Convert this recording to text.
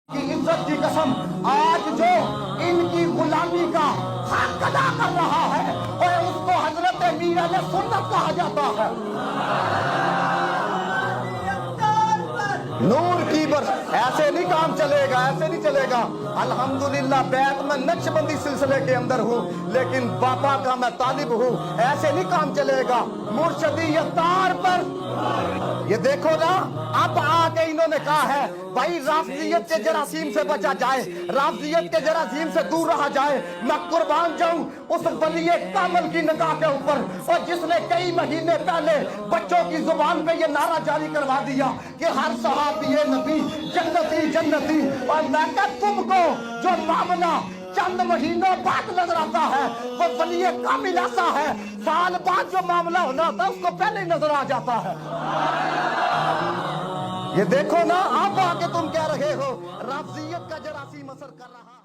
کی عزت کی قسم آج جو ان کی غلامی کا حق ادا کر رہا ہے اور اس کو حضرت امیر علیہ سنت کہا جاتا ہے. نور کی برس ایسے نہیں کام چلے گا, ایسے نہیں چلے گا. الحمدللہ بیعت میں نقش بندی سلسلے کے اندر ہوں, لیکن باپا کا میں طالب ہوں. ایسے نہیں کام چلے گا. مرشدی تار پر یہ دیکھو نا, اب آ کے انہوں نے کہا ہے بھائی رافضیت کے جراثیم سے بچا جائے, رافضیت کے جراثیم سے دور رہا جائے. میں قربان جاؤں اس ولی کامل کی نگاہ کے اوپر, اور جس نے کئی مہینے پہلے بچوں کی زبان پہ یہ نعرہ جاری کروا دیا کہ ہر صحابی نبی جنتی جنتی. اور میں کہا تم کو جو معاملہ چند مہینوں بعد نظر آتا ہے وہ ولی کامل ایسا ہے, سال بعد جو معاملہ ہونا ہوتا ہے اس کو پہلے نظر آ جاتا ہے. یہ دیکھو نا, اب آ کے تم کہہ رہے ہو رافضیت کا جراثیم اثر کر رہا ہے.